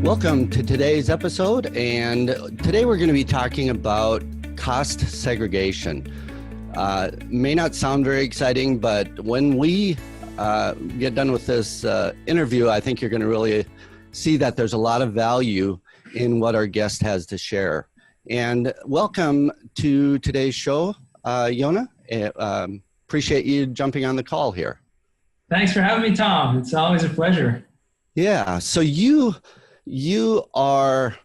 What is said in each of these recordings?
Welcome to today's episode, and today we're going to be talking about cost segregation. May not sound very exciting, but when we get done with this interview, I think you're going to really see that there's a lot of value in what our guest has to share. And welcome to today's show, Yona. Appreciate you jumping on the call here. Thanks for having me, Tom. It's always a pleasure. Yeah, so you are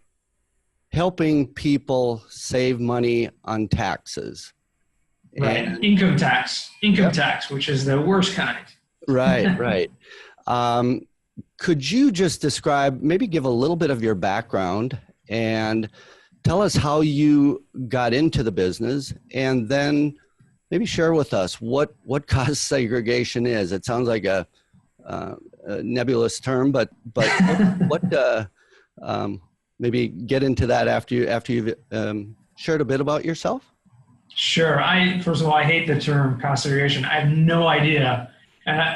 helping people save money on taxes. Right. And income tax, which is the worst kind. Right. Could you just describe, maybe give a little bit of your background and tell us how you got into the business, and then maybe share with us what cost segregation is. It sounds like a nebulous term, but maybe get into that after you've shared a bit about yourself. Sure. First of all, I hate the term cost segregation. I have no idea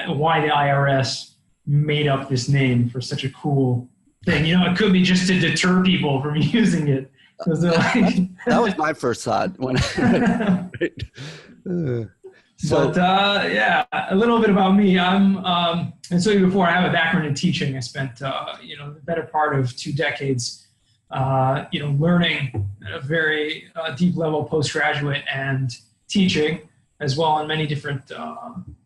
why the IRS made up this name for such a cool thing. It could be just to deter people from using it. That was my first thought when I a little bit about me. And so before, I have a background in teaching. I spent, the better part of 2 decades, learning at a very deep level postgraduate and teaching as well on many different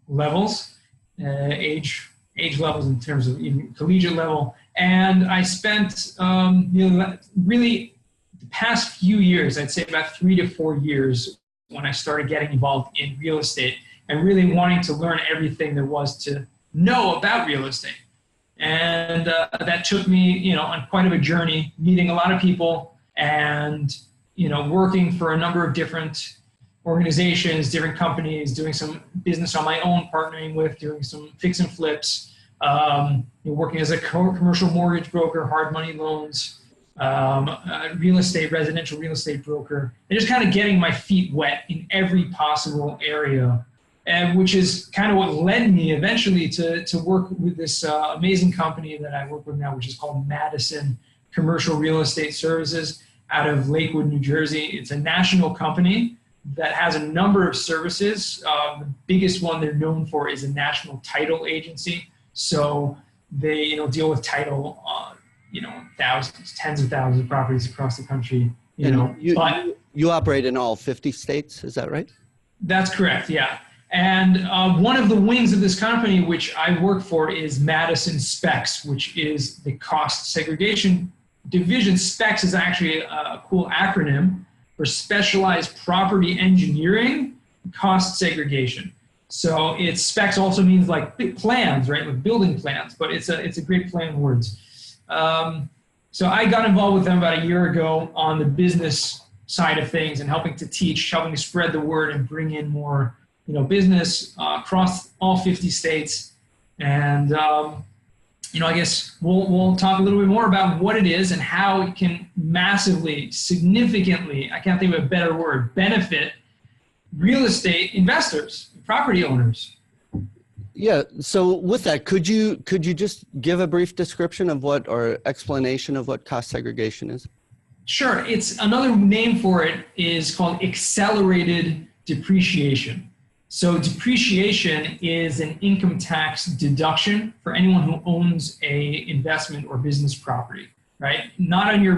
levels, age levels in terms of even collegiate level. And I spent, really the past few years, I'd say about 3 to 4 years, when I started getting involved in real estate and really wanting to learn everything there was to know about real estate. And that took me, on quite of a journey, meeting a lot of people and, working for a number of different organizations, different companies, doing some business on my own, partnering with, doing some fix and flips, working as a commercial mortgage broker, hard money loans, residential real estate broker, and just kind of getting my feet wet in every possible area, and which is kind of what led me eventually to work with this amazing company that I work with now, which is called Madison Commercial Real Estate Services out of Lakewood, New Jersey. It's a national company that has a number of services. The biggest one they're known for is a national title agency. So they, deal with title on, thousands, tens of thousands of properties across the country. You operate in all 50 states, is that right? That's correct, yeah. And one of the wings of this company, which I work for, is Madison Specs, which is the cost segregation division. Specs is actually a cool acronym for Specialized Property Engineering Cost Segregation. So it's specs also means like plans, right? Like building plans, but it's a great play on words. So I got involved with them about a year ago on the business side of things and helping to teach, helping to spread the word and bring in more, business across all 50 states. And, I guess we'll talk a little bit more about what it is and how it can massively, significantly, I can't think of a better word, benefit real estate investors, property owners. Yeah. So with that, could you just give a brief description of or explanation of what cost segregation is? Sure. It's another name for it is called accelerated depreciation. So depreciation is an income tax deduction for anyone who owns a investment or business property, right? Not on your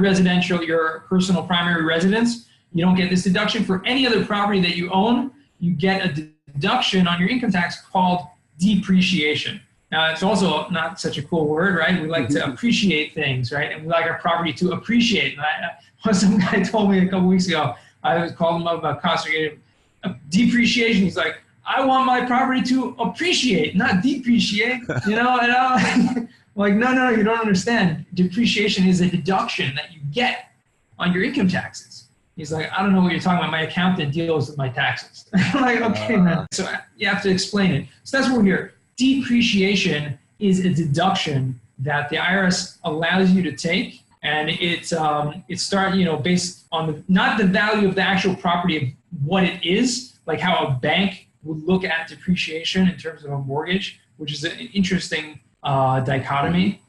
personal primary residence. You don't get this deduction. For any other property that you own, you get a deduction on your income tax called depreciation. Now, it's also not such a cool word, right? We like to appreciate things, right? And we like our property to appreciate. And some guy told me a couple weeks ago, I was calling him up about cost segregation. Depreciation. He's like, I want my property to appreciate, not depreciate, And I'm like, no, you don't understand. Depreciation is a deduction that you get on your income taxes. He's like, I don't know what you're talking about. My accountant deals with my taxes. I'm like, okay, man. So you have to explain it. So that's what we're here. Depreciation is a deduction that the IRS allows you to take, and it's based on not the value of the actual property of what it is, like how a bank would look at depreciation in terms of a mortgage, which is an interesting dichotomy.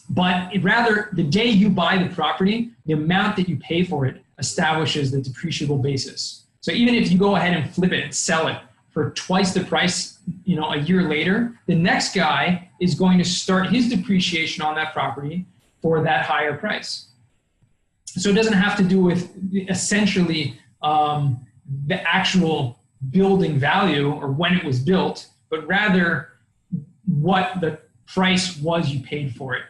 But rather, the day you buy the property, the amount that you pay for it establishes the depreciable basis. So even if you go ahead and flip it and sell it for twice the price, a year later, the next guy is going to start his depreciation on that property for that higher price. So it doesn't have to do with essentially the actual building value or when it was built, but rather what the price was you paid for it.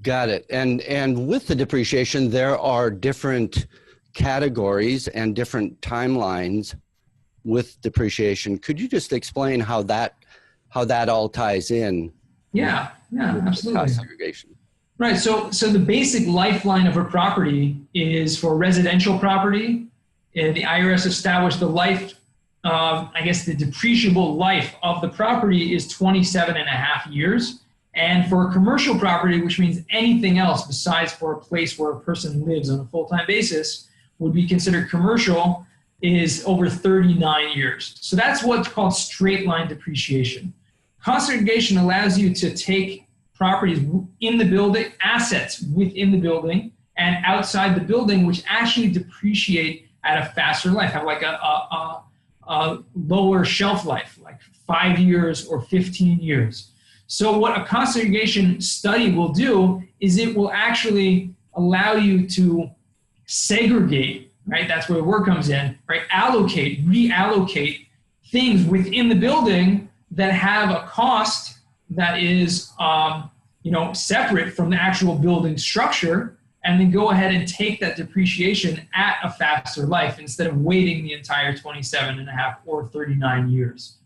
Got it. And with the depreciation, there are different categories and different timelines with depreciation. Could you just explain how that all ties in? Yeah, absolutely. Cost segregation. Right. So the basic lifeline of a property is for residential property. The IRS established the the depreciable life of the property is 27 and a half years. And for a commercial property, which means anything else besides for a place where a person lives on a full-time basis, would be considered commercial, is over 39 years. So that's what's called straight line depreciation. Cost segregation allows you to take properties in the building, assets within the building, and outside the building, which actually depreciate at a faster life, have like a lower shelf life, like 5 years or 15 years. So what a cost segregation study will do is it will actually allow you to segregate, right? That's where the word comes in, right? Reallocate things within the building that have a cost that is, separate from the actual building structure, and then go ahead and take that depreciation at a faster life instead of waiting the entire 27 and a half or 39 years.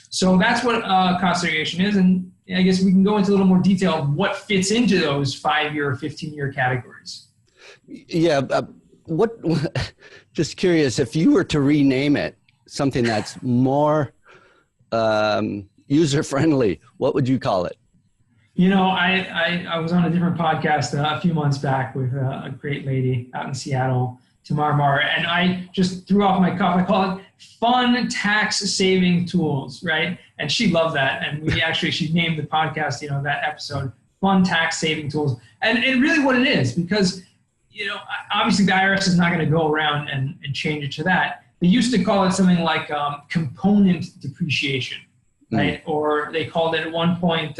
So that's what cost segregation is. And I guess we can go into a little more detail of what fits into those 5-year or 15-year categories. Yeah. Just curious, if you were to rename it something that's more user-friendly, what would you call it? I was on a different podcast a few months back with a great lady out in Seattle, Tamar Mar, and I just threw off my cuff. I call it fun tax saving tools, right? And she loved that. And she named the podcast, that episode, fun tax saving tools. And really what it is, because, obviously the IRS is not going to go around and change it to that. They used to call it something like component depreciation, right? Or they called it at one point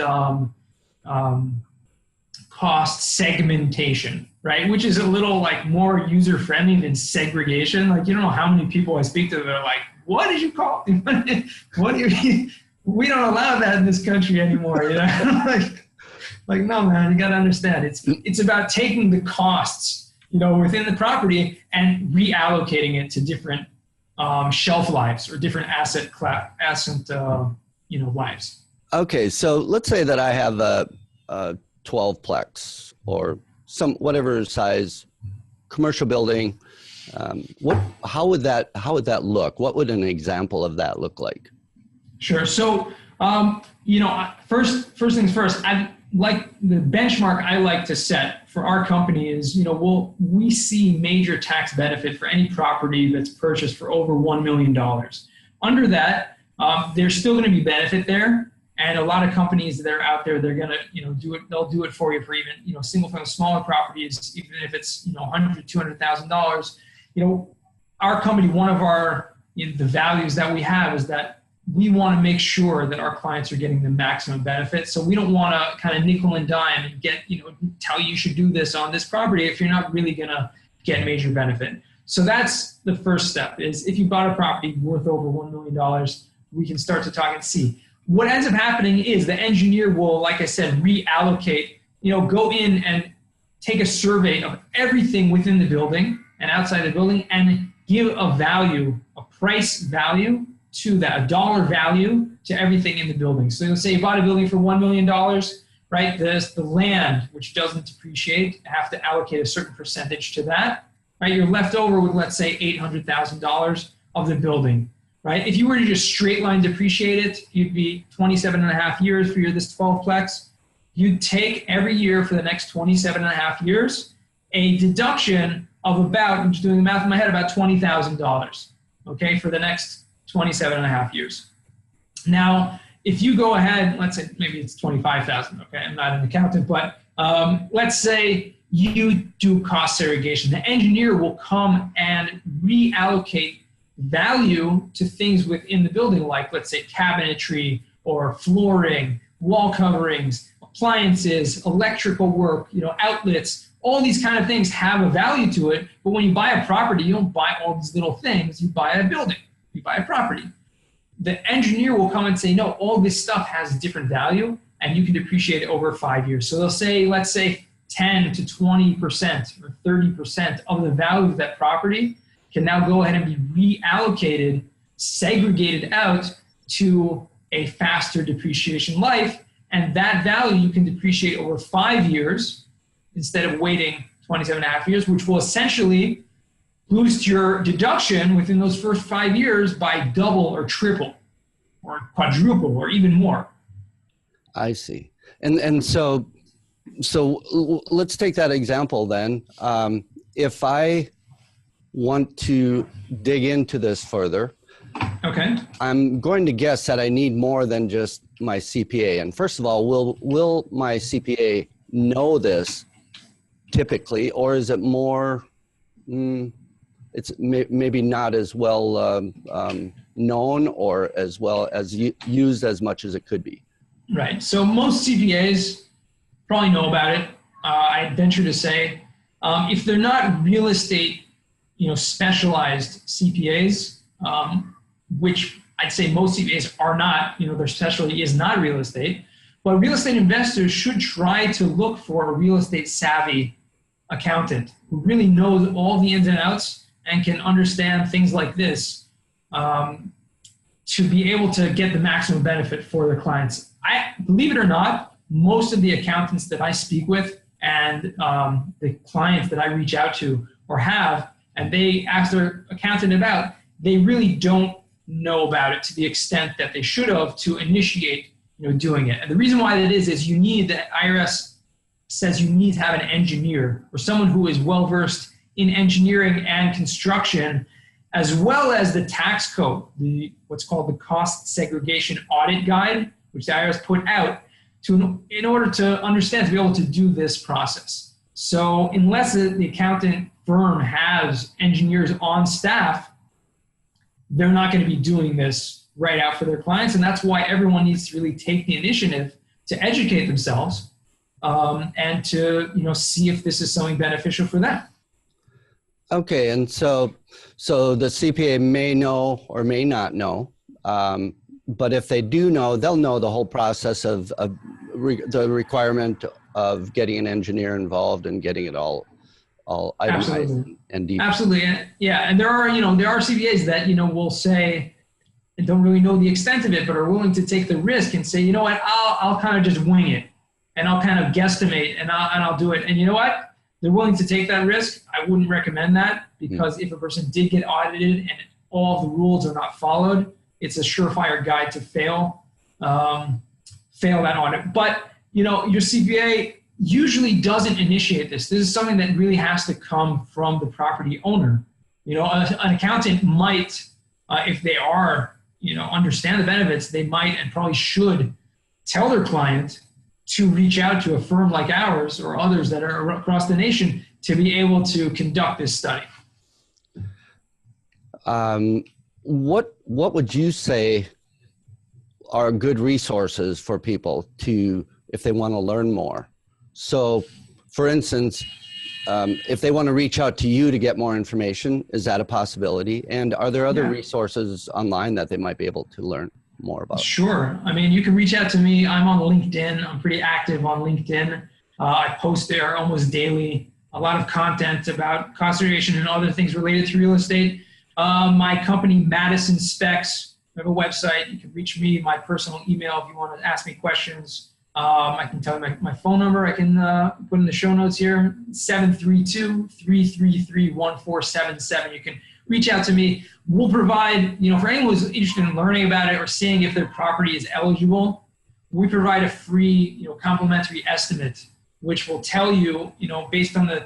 cost segmentation, right? Which is a little like more user-friendly than segregation. Like, you don't know how many people I speak to that are like, what did you call it? What do you, we don't allow that in this country anymore, like, no, man, you got to understand. It's about taking the costs, within the property and reallocating it to different shelf lives or different asset lives. Okay. So let's say that I have a 12-plex or whatever size commercial building. How would that look? What would an example of that look like? Sure. So, first things first, like the benchmark I like to set for our company is, we see major tax benefit for any property that's purchased for over $1 million. Under that, there's still going to be benefit there. And a lot of companies that are out there, they're going to, do it. They'll do it for you for even, single family smaller properties, even if it's, $100,000, $200,000. Our company, one of our, the values that we have is that we want to make sure that our clients are getting the maximum benefit. So we don't want to kind of nickel and dime and get, tell you should do this on this property if you're not really going to get major benefit. So that's the first step is if you bought a property worth over $1 million, we can start to talk and see. What ends up happening is the engineer will, like I said, reallocate, go in and take a survey of everything within the building and outside the building and give a value, a price value to that, a dollar value to everything in the building. So let's say you bought a building for $1 million, right? The land, which doesn't depreciate, have to allocate a certain percentage to that, right? You're left over with, let's say, $800,000 of the building. Right? If you were to just straight line depreciate it, you'd be 27 and a half years for this 12-plex. You'd take every year for the next 27 and a half years, a deduction of about, I'm just doing the math in my head, about $20,000, okay, for the next 27 and a half years. Now, if you go ahead, let's say maybe it's 25,000. Okay, I'm not an accountant, but let's say you do cost segregation. The engineer will come and reallocate value to things within the building, like let's say cabinetry or flooring, wall coverings, appliances, electrical work, outlets. All these kind of things have a value to it. But when you buy a property, you don't buy all these little things. You buy a building. You buy a property. The engineer will come and say, no, all this stuff has different value, and you can depreciate it over 5 years. So they'll say, let's say 10 to 20% or 30% of the value of that property can now go ahead and be reallocated, segregated out to a faster depreciation life. And that value you can depreciate over 5 years instead of waiting 27 and a half years, which will essentially boost your deduction within those first 5 years by double or triple or quadruple or even more. I see. And so let's take that example then. If I want to dig into this further, okay, I'm going to guess that I need more than just my CPA. And first of all, will my CPA know this typically, or is it more, it's maybe not as well known or as well as used as much as it could be? Right. So most CPAs probably know about it. I'd venture to say, if they're not real estate, specialized CPAs, which I'd say most CPAs are not, their specialty is not real estate, but real estate investors should try to look for a real estate savvy accountant who really knows all the ins and outs and can understand things like this to be able to get the maximum benefit for their clients. I believe it or not, most of the accountants that I speak with and the clients that I reach out to or have, and they ask their accountant about, they really don't know about it to the extent that they should have to initiate doing it. And the reason why that is you need, the IRS says you need to have an engineer or someone who is well-versed in engineering and construction, as well as the tax code, what's called the Cost Segregation Audit Guide, which the IRS put out in order to understand, to be able to do this process. So unless the accountant firm has engineers on staff, they're not going to be doing this right out for their clients. And that's why everyone needs to really take the initiative to educate themselves and to see if this is something beneficial for them. Okay, and so the CPA may know or may not know, but if they do know, they'll know the whole process of the requirement of getting an engineer involved and getting it all itemized. Absolutely. And deep. Absolutely, yeah. And there are CPAs that will say and don't really know the extent of it, but are willing to take the risk and say, what, I'll kind of just wing it, and I'll kind of guesstimate, and I'll do it. And you know what? They're willing to take that risk. I wouldn't recommend that, because if a person did get audited and all the rules are not followed, it's a surefire guide to fail that audit. But your CPA usually doesn't initiate this. This is something that really has to come from the property owner. An accountant might, if they are, understand the benefits, they might and probably should tell their client to reach out to a firm like ours or others that are across the nation to be able to conduct this study. What would you say are good resources for people if they want to learn more? So, for instance, if they want to reach out to you to get more information, is that a possibility? And are there other resources online that they might be able to learn more about? Sure. I mean, you can reach out to me. I'm on LinkedIn. I'm pretty active on LinkedIn. I post there almost daily, a lot of content about cost segregation and other things related to real estate. My company, Madison Specs, I have a website. You can reach me, my personal email, if you want to ask me questions. I can tell you my phone number. I can put in the show notes here, 732-333-1477. You can reach out to me. We'll provide, for anyone who's interested in learning about it or seeing if their property is eligible, we provide a free, complimentary estimate, which will tell you, based on the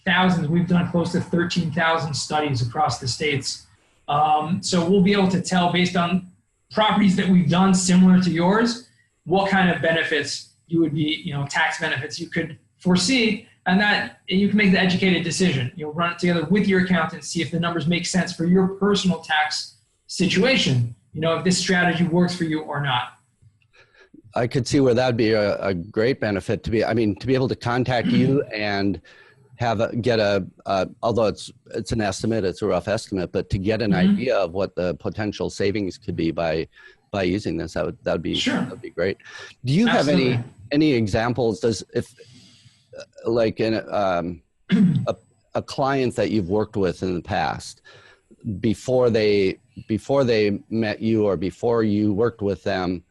thousands, we've done close to 13,000 studies across the states. So we'll be able to tell based on properties that we've done similar to yours, what kind of benefits you would be, tax benefits you could foresee, and that you can make the educated decision. You'll run it together with your accountant, see if the numbers make sense for your personal tax situation, if this strategy works for you or not. I could see where that'd be a great benefit to be able to contact you and although it's an estimate, it's a rough estimate, but to get an idea of what the potential savings could be by using this, that'd be great. Do you have any examples? Like in a client that you've worked with in the past, before they met you or before you worked with them,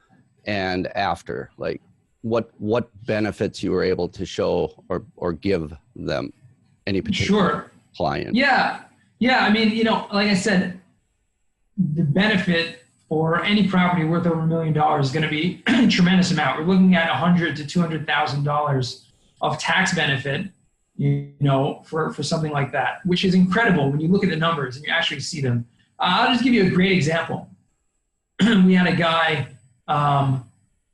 and after, like what benefits you were able to show or give them, any particular client? Yeah. Like I said, the benefit for any property worth over $1 million is going to be a tremendous amount. We're looking at $100,000 to $200,000 of tax benefit, for something like that, which is incredible when you look at the numbers and you actually see them. I'll just give you a great example. We had a guy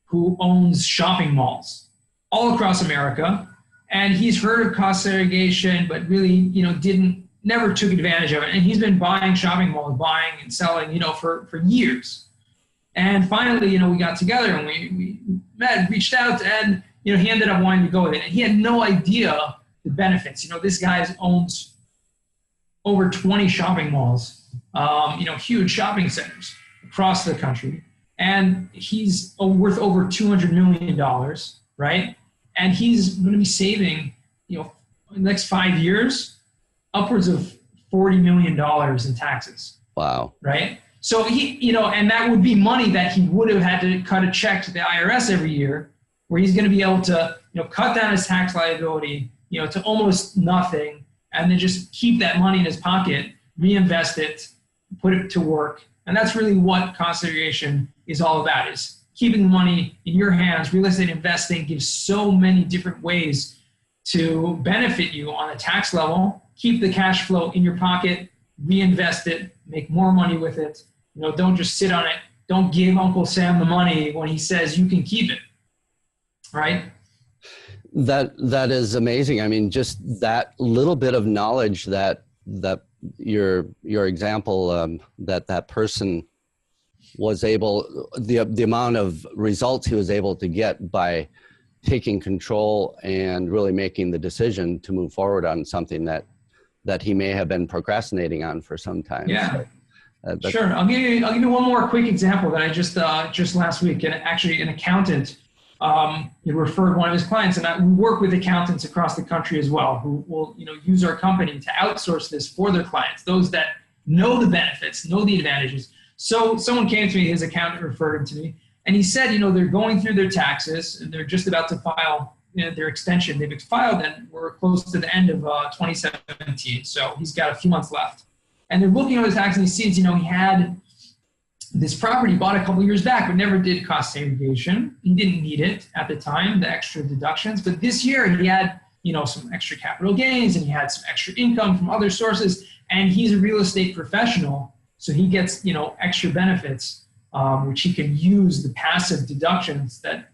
who owns shopping malls all across America, and he's heard of cost segregation, but really, never took advantage of it. And he's been buying shopping malls, buying and selling, for years. And finally, we got together and we met, reached out, and he ended up wanting to go with it. And he had no idea the benefits. This guy owns over 20 shopping malls, huge shopping centers across the country. And he's worth over $200 million, right? And he's going to be saving, in the next 5 years, upwards of $40 million in taxes. Wow. Right? So he, and that would be money that he would have had to cut a check to the IRS every year, where he's going to be able to, cut down his tax liability, to almost nothing, and then just keep that money in his pocket, reinvest it, put it to work. And that's really what cost segregation is all about, is keeping the money in your hands. Real estate investing gives so many different ways to benefit you on a tax level. Keep the cash flow in your pocket, reinvest it, make more money with it. Don't just sit on it. Don't give Uncle Sam the money when he says you can keep it, right? That is amazing. Just that little bit of knowledge that your example, that person was able, the amount of results he was able to get by taking control and really making the decision to move forward on something that he may have been procrastinating on for some time. Yeah. So, sure. I'll give you one more quick example that I just last week, and actually an accountant he referred one of his clients, and we work with accountants across the country as well, who will use our company to outsource this for their clients, those that know the benefits, know the advantages. So someone came to me, his accountant referred him to me, and he said, they're going through their taxes and they're just about to file their extension. They've filed, and we're close to the end of 2017. So he's got a few months left. And they're looking at his tax, and he sees, he had this property bought a couple of years back, but never did cost segregation. He didn't need it at the time, the extra deductions. But this year he had, some extra capital gains, and he had some extra income from other sources. And he's a real estate professional, so he gets, extra benefits, which he can use the passive deductions that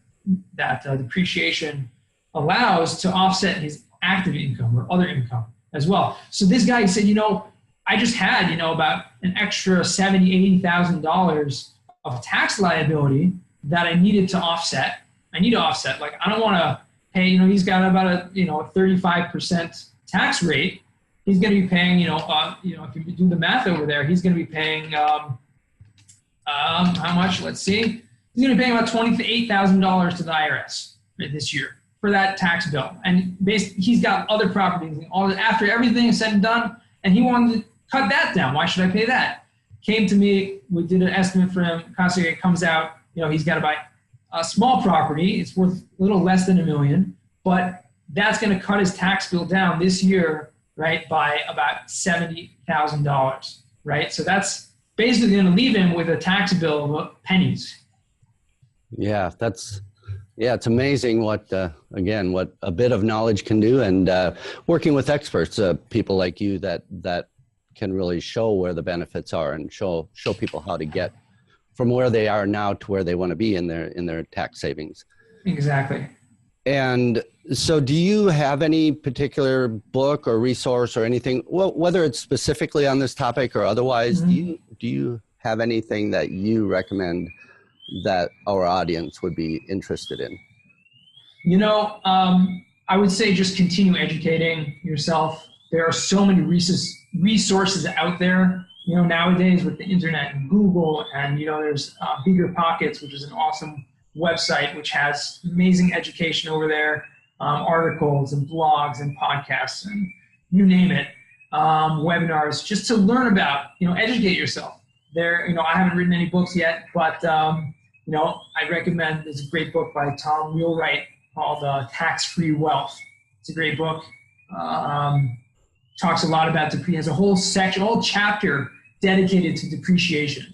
depreciation allows to offset his active income or other income as well. So this guy said, I just had, about an extra $70,000-$80,000 of tax liability that I needed to offset. I need to offset. Like, I don't want to pay, he's got about a 35% tax rate. He's going to be paying, if you do the math over there, he's going to be paying, how much? Let's see. He's going to be paying about $28,000 to the IRS this year for that tax bill. And he's got other properties and all that. After everything is said and done, and he wanted to cut that down. Why should I pay that? Came to me, we did an estimate for him. Cost segregation comes out, he's got to buy a small property. It's worth a little less than $1 million, but that's going to cut his tax bill down this year, right, by about $70,000, right? So that's basically going to leave him with a tax bill of pennies. Yeah, it's amazing what a bit of knowledge can do, and working with experts, people like you that can really show where the benefits are and show people how to get from where they are now to where they want to be in their tax savings. Exactly. And so do you have any particular book or resource or anything, well, whether it's specifically on this topic or otherwise, do you have anything that you recommend that our audience would be interested in? I would say just continue educating yourself. There are so many resources out there, nowadays with the internet and Google, and, there's Bigger Pockets, which is an awesome website, which has amazing education over there, articles and blogs and podcasts and you name it, webinars, just to learn about, educate yourself. There, I haven't written any books yet, but, I recommend, there's a great book by Tom Wheelwright called Tax-Free Wealth. It's a great book. Talks a lot about has a whole section, whole chapter dedicated to depreciation.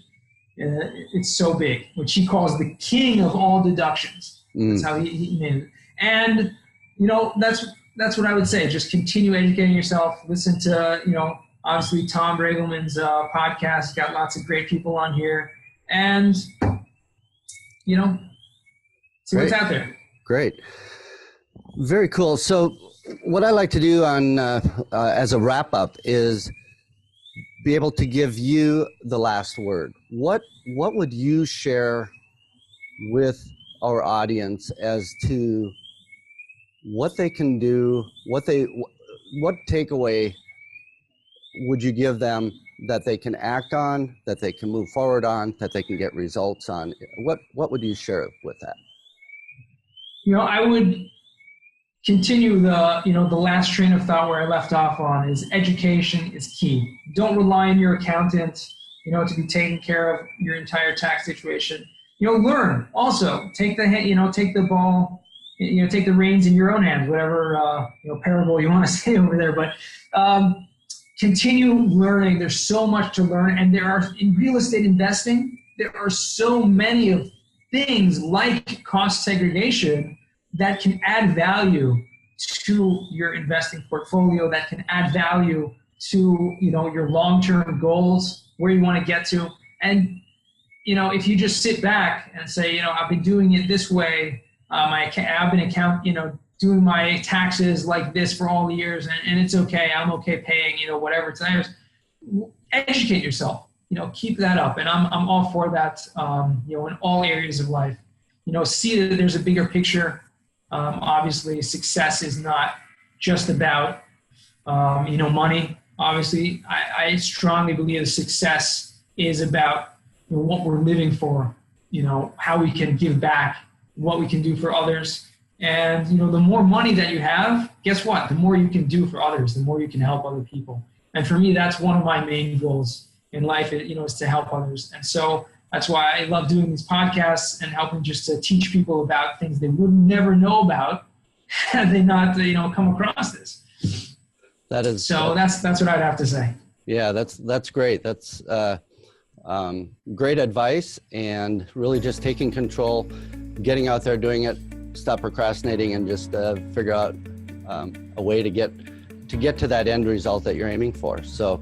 It's so big, which he calls the king of all deductions. That's how he named it. And, that's what I would say. Just continue educating yourself. Listen to, obviously Tom Braegelmann's podcast. He's got lots of great people on here. And, see what's out there. Great. Very cool. So what I like to do on as a wrap up is be able to give you the last word. What would you share with our audience as to what they can do, what takeaway would you give them that they can act on, that they can move forward on, that they can get results on? What would you share with that? I would continue the last train of thought where I left off on is education is key. Don't rely on your accountant, to be taking care of your entire tax situation. Learn also. Take the ball, take the reins in your own hands, whatever, parable you want to say over there. But continue learning. There's so much to learn. And in real estate investing, there are so many of things like cost segregation that can add value to your investing portfolio, that can add value to, your long-term goals, where you want to get to. And, if you just sit back and say, I've been doing it this way, I've been doing my taxes like this for all the years, and it's okay, I'm okay paying, whatever it's there. Educate yourself, keep that up. And I'm all for that, in all areas of life. See that there's a bigger picture. Obviously, success is not just about, money. Obviously, I strongly believe that success is about what we're living for, how we can give back, what we can do for others. And, the more money that you have, guess what? The more you can do for others, the more you can help other people. And for me, that's one of my main goals in life, is to help others. And so that's why I love doing these podcasts and helping just to teach people about things they would never know about had they not, come across this. That is. So that's what I'd have to say. Yeah, that's great. That's great advice, and really just taking control, getting out there, doing it, stop procrastinating, and just figure out a way to get to that end result that you're aiming for. So.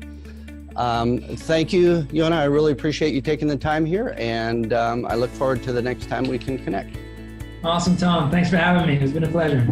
Thank you, Yona. I really appreciate you taking the time here, and I look forward to the next time we can connect. Awesome, Tom. Thanks for having me. It's been a pleasure.